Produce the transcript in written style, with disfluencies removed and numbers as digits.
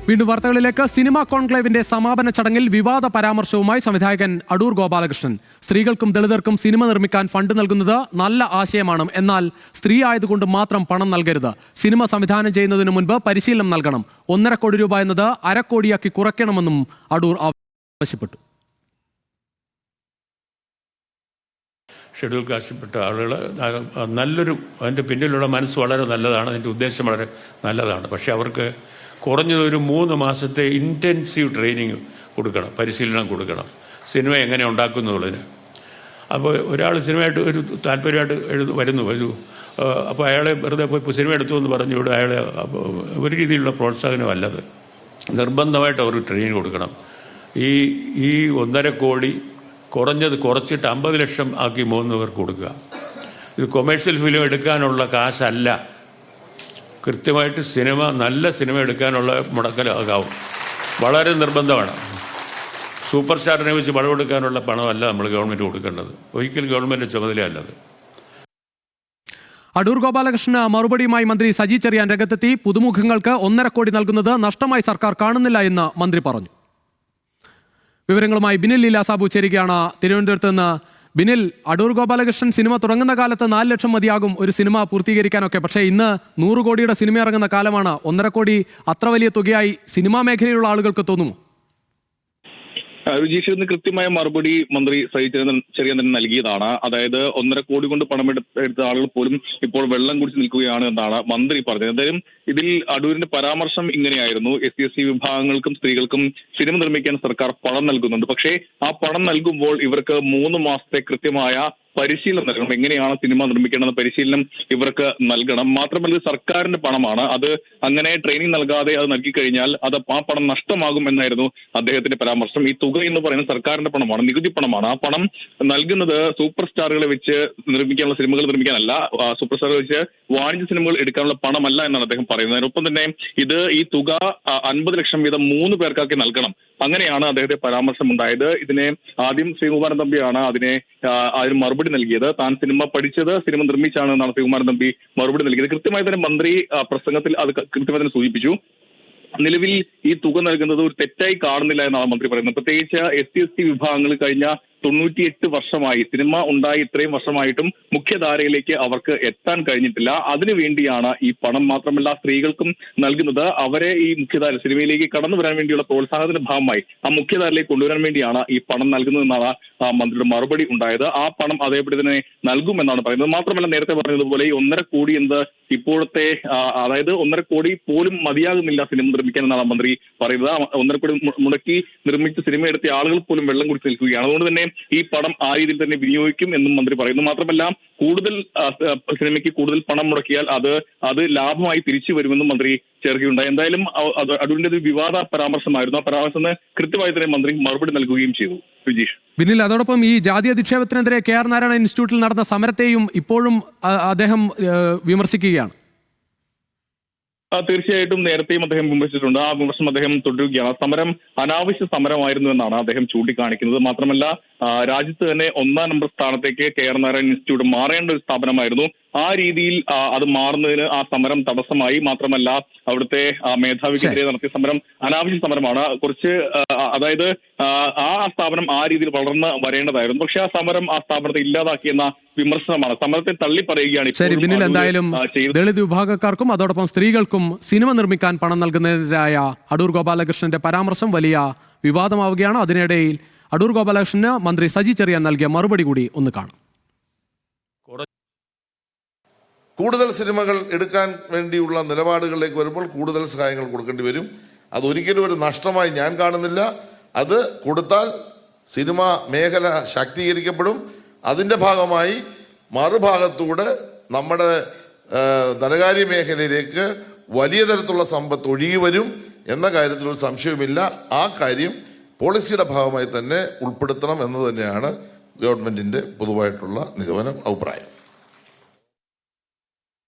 വീണ്ടും വാർത്തകളിലേക്ക്. സിനിമാ കോൺക്ലേവിന്റെ സമാപന ചടങ്ങിൽ വിവാദ പരാമർശവുമായി സംവിധായകൻ അടൂർ ഗോപാലകൃഷ്ണൻ. സ്ത്രീകൾക്കും ദളിതർക്കും സിനിമ നിർമ്മിക്കാൻ ഫണ്ട് നൽകുന്നത് നല്ല ആശയമാണ്, എന്നാൽ സ്ത്രീ ആയതുകൊണ്ട് മാത്രം പണം നൽകരുത്. സിനിമ സംവിധാനം ചെയ്യുന്നതിന് മുൻപ് പരിശീലനം നൽകണം. 1.5 കോടി രൂപ എന്നത് 1/2 കോടിയാക്കി കുറയ്ക്കണമെന്നും അടൂർ ആവശ്യപ്പെട്ടു. ഷെഡ്യൂൾ കാസ്റ്റിൽപ്പെട്ട ആളുകൾ നല്ലൊരു അതിൻ്റെ പിന്നിലുള്ള മനസ്സ് വളരെ നല്ലതാണ്, അതിൻ്റെ ഉദ്ദേശം വളരെ നല്ലതാണ്. പക്ഷേ അവർക്ക് കുറഞ്ഞതൊരു 3 മാസത്തെ ഇൻറ്റൻസീവ് ട്രെയിനിങ് കൊടുക്കണം, പരിശീലനം കൊടുക്കണം, സിനിമ എങ്ങനെ ഉണ്ടാക്കുന്നുള്ളതിന്. അപ്പോൾ ഒരാൾ സിനിമയായിട്ട് ഒരു താല്പര്യമായിട്ട് വരുന്നു അപ്പോൾ അയാളെ വെറുതെ പോയി സിനിമ എടുത്തു എന്ന് പറഞ്ഞുകൊണ്ട് അയാളെ ഒരു രീതിയിലുള്ള പ്രോത്സാഹനമല്ലത്. നിർബന്ധമായിട്ട് അവർക്ക് ട്രെയിനിങ് കൊടുക്കണം. ഈ 1.5 കോടി കുറച്ചിട്ട് 50 ലക്ഷം ആക്കി 3 പേർക്ക് കൊടുക്കുക. ഇത് കൊമേഴ്ഷ്യൽ ഫിലിം എടുക്കാനുള്ള കാശല്ല, കൃത്യമായിട്ട് നല്ല സിനിമ എടുക്കാനുള്ള മുടക്കലാകാവും. വളരെ നിർബന്ധമാണ്. സൂപ്പർ സ്റ്റാറിനെ വെച്ച് പണം കൊടുക്കാനുള്ള പണമല്ല നമ്മൾ ഗവൺമെൻറ് കൊടുക്കേണ്ടത്, ഒരിക്കലും ഗവൺമെൻറ് ചുമതലയല്ലത്. അടൂർ ഗോപാലകൃഷ്ണന് മറുപടിയുമായി മന്ത്രി സജി ചെറിയാൻ രംഗത്തെത്തി. പുതുമുഖങ്ങൾക്ക് 1.5 കോടി നൽകുന്നത് നഷ്ടമായി സർക്കാർ കാണുന്നില്ല എന്ന് മന്ത്രി പറഞ്ഞു. വിവരങ്ങളുമായി ബിനിൽ ലീല സാബു ചേരുകയാണ് തിരുവനന്തപുരത്ത് നിന്ന്. ബിനിൽ, അടൂർ ഗോപാലകൃഷ്ണൻ സിനിമ തുടങ്ങുന്ന കാലത്ത് 4 ലക്ഷം മതിയാകും ഒരു സിനിമ പൂർത്തീകരിക്കാനൊക്കെ. പക്ഷേ ഇന്ന് 100 കോടിയുടെ സിനിമ ഇറങ്ങുന്ന കാലമാണ്. 1.5 കോടി അത്ര വലിയ തുകയായി സിനിമാ മേഖലയിലുള്ള ആളുകൾക്ക് തോന്നുമോ? രുചീഷ്, ഇന്ന് കൃത്യമായ മറുപടി മന്ത്രി സജി ചെറിയാൻ തന്നെ നൽകിയതാണ്. അതായത് 1.5 കോടി കൊണ്ട് പണമെടുത്ത ആളുകൾ പോലും ഇപ്പോൾ വെള്ളം കുടിച്ച് നിൽക്കുകയാണ് എന്നാണ് മന്ത്രി പറഞ്ഞത്. എന്തായാലും ഇതിൽ അടൂരിന്റെ പരാമർശം ഇങ്ങനെയായിരുന്നു: SC വിഭാഗങ്ങൾക്കും സ്ത്രീകൾക്കും സിനിമ നിർമ്മിക്കാൻ സർക്കാർ പണം നൽകുന്നുണ്ട്. പക്ഷേ ആ പണം നൽകുമ്പോൾ ഇവർക്ക് 3 മാസത്തെ കൃത്യമായ പരിശീലനം നൽകണം. എങ്ങനെയാണ് സിനിമ നിർമ്മിക്കേണ്ടത് പരിശീലനം ഇവർക്ക് നൽകണം. മാത്രമല്ല സർക്കാരിന്റെ പണമാണ്, അത് അങ്ങനെ ട്രെയിനിങ് നൽകാതെ അത് നൽകിക്കഴിഞ്ഞാൽ ആ പണം നഷ്ടമാകും എന്നായിരുന്നു അദ്ദേഹത്തിന്റെ പരാമർശം. ഈ തുക എന്ന് പറയുന്നത് സർക്കാരിന്റെ പണമാണ്, നികുതി പണമാണ്. ആ പണം നൽകുന്നത് സൂപ്പർ സ്റ്റാറുകളെ വെച്ച് നിർമ്മിക്കാനുള്ള സിനിമകൾ നിർമ്മിക്കാനല്ല, സൂപ്പർ സ്റ്റാറുകളെ വെച്ച് വാണിജ്യ സിനിമകൾ എടുക്കാനുള്ള പണമല്ല എന്നാണ് അദ്ദേഹം പറയുന്നത്. ഒപ്പം തന്നെ ഈ തുക 50 ലക്ഷം വീതം 3 പേർക്കാക്കി നൽകണം. അങ്ങനെയാണ് അദ്ദേഹത്തെ പരാമർശം ഉണ്ടായത്. ഇതിനെ ആദ്യം ശ്രീകുമാരൻ തമ്പിയാണ് അതിന് മറുപടി നൽകിയത്. താൻ സിനിമ പഠിച്ചത് സിനിമ നിർമ്മിച്ചാണ് എന്നാണ് ശ്രീകുമാരൻ തമ്പി മറുപടി നൽകിയത്. കൃത്യമായി തന്നെ മന്ത്രി പ്രസംഗത്തിൽ അത് കൃത്യമായി തന്നെ സൂചിപ്പിച്ചു. നിലവിൽ ഈ തുക നൽകുന്നത് ഒരു തെറ്റായി കാണുന്നില്ല എന്നാണ് മന്ത്രി പറയുന്നത്. പ്രത്യേകിച്ച് SC വിഭാഗങ്ങൾ കഴിഞ്ഞ 98 വർഷമായി സിനിമ ഉണ്ടായി ഇത്രയും വർഷമായിട്ടും മുഖ്യധാരയിലേക്ക് അവർക്ക് എത്താൻ കഴിഞ്ഞിട്ടില്ല. അതിനുവേണ്ടിയാണ് ഈ പണം. മാത്രമല്ല സ്ത്രീകൾക്കും നൽകുന്നത് അവരെ ഈ മുഖ്യധാര സിനിമയിലേക്ക് കടന്നു വരാൻ വേണ്ടിയുള്ള പ്രോത്സാഹനത്തിന്റെ ഭാഗമായി ആ മുഖ്യധാരയിലേക്ക് കൊണ്ടുവരാൻ വേണ്ടിയാണ് ഈ പണം നൽകുന്നതെന്നാണ് മന്ത്രിയുടെ മറുപടി ഉണ്ടായത്. ആ പണം അതേപടി തന്നെ നൽകുമെന്നാണ് പറയുന്നത്. മാത്രമല്ല നേരത്തെ പറഞ്ഞതുപോലെ ഈ 1.5 കോടി എന്നത് ഇപ്പോഴത്തെ അതായത് 1.5 കോടി പോലും മതിയാകുന്നില്ല സിനിമ നിർമ്മിക്കാൻ എന്നാണ് മന്ത്രി പറയുന്നത്. 1.5 കോടി മുടക്കി നിർമ്മിച്ച് സിനിമ എടുത്ത ആളുകൾ പോലും വെള്ളം കുടിച്ച് നിൽക്കുകയാണ്. അതുകൊണ്ട് തന്നെ ഈ പണം ആ രീതിയിൽ തന്നെ വിനിയോഗിക്കും എന്നും മന്ത്രി പറയുന്നു. മാത്രമല്ല കൂടുതൽ സിനിമയ്ക്ക് കൂടുതൽ പണം മുടക്കിയാൽ അത് ലാഭമായി തിരിച്ചു വരുമെന്നും മന്ത്രി ചേർക്കുകയുണ്ടായി. എന്തായാലും അടൂരിന്റെ ഒരു വിവാദ പരാമർശമായിരുന്നു. ആ പരാമർശത്തിന് കൃത്യമായി തന്നെ മന്ത്രി മറുപടി നൽകുകയും ചെയ്തു. വിജീഷ്, ബിനിൽ, അതോടൊപ്പം ഈ ജാതി അധിക്ഷേപത്തിനെതിരെ KR നാരായണ ഇൻസ്റ്റിറ്റ്യൂട്ടിൽ നടന്ന സമരത്തെയും ഇപ്പോഴും അദ്ദേഹം വിമർശിക്കുകയാണ്. തീർച്ചയായിട്ടും നേരത്തെയും അദ്ദേഹം വിമർശിച്ചിട്ടുണ്ട്. ആ വിമർശനം അദ്ദേഹം തുടരുകയാണ്. സമരം അനാവശ്യ സമരമായിരുന്നു എന്നാണ് അദ്ദേഹം ചൂണ്ടിക്കാണിക്കുന്നത്. മാത്രമല്ല രാജ്യത്ത് തന്നെ 1ാം നമ്പർ സ്ഥാനത്തേക്ക് KR നാരായണ ഇൻസ്റ്റിറ്റ്യൂട്ട് മാറേണ്ട ഒരു സ്ഥാപനമായിരുന്നു. ആ രീതിയിൽ അത് മാറുന്നതിന് ആ സമരം തടസ്സമായി. മാത്രമല്ല അവിടുത്തെ മേധാവിക്കെതിരെ നടത്തിയ സമരം അനാവശ്യ സമരമാണ്. കുറച്ച് അതായത് ആ സ്ഥാപനം ആ രീതിയിൽ വളർന്ന് വരേണ്ടതായിരുന്നു. പക്ഷെ ആ സ്ഥാപനത്തെ ഇല്ലാതാക്കിയെന്ന വിമർശനമാണ്. സമരത്തെ തള്ളി പറയുകയാണ്. ശരി ബിനിൽ, എന്തായാലും ദളിത് വിഭാഗക്കാർക്കും അതോടൊപ്പം സ്ത്രീകൾക്കും സിനിമ നിർമ്മിക്കാൻ പണം നൽകുന്നതിനെതിരായ അടൂർ ഗോപാലകൃഷ്ണന്റെ പരാമർശം വലിയ വിവാദമാവുകയാണ്. അതിനിടയിൽ അടൂർ ഗോപാലകൃഷ്ണന് മന്ത്രി സജി ചെറിയാൻ നൽകിയ മറുപടി കൂടി ഒന്ന് കാണാം. കൂടുതൽ സിനിമകൾ എടുക്കാൻ വേണ്ടിയുള്ള നിലപാടുകളിലേക്ക് വരുമ്പോൾ കൂടുതൽ സഹായങ്ങൾ കൊടുക്കേണ്ടി വരും. അതൊരിക്കലും ഒരു നഷ്ടമായി ഞാൻ കാണുന്നില്ല. അത് കൊടുത്താൽ സിനിമ മേഖല ശാക്തീകരിക്കപ്പെടും. അതിൻ്റെ ഭാഗമായി മറുഭാഗത്തൂടെ നമ്മുടെ ധനകാര്യ മേഖലയിലേക്ക് വലിയ തരത്തിലുള്ള സമ്പത്ത് ഒഴുകി വരും എന്ന കാര്യത്തിൽ ഒരു സംശയവുമില്ല. ആ കാര്യം പോളിസിയുടെ ഭാഗമായി തന്നെ ഉൾപ്പെടുത്തണം എന്ന് തന്നെയാണ് ഗവൺമെന്റിന്റെ പൊതുവായിട്ടുള്ള നിഗമനം, അഭിപ്രായം.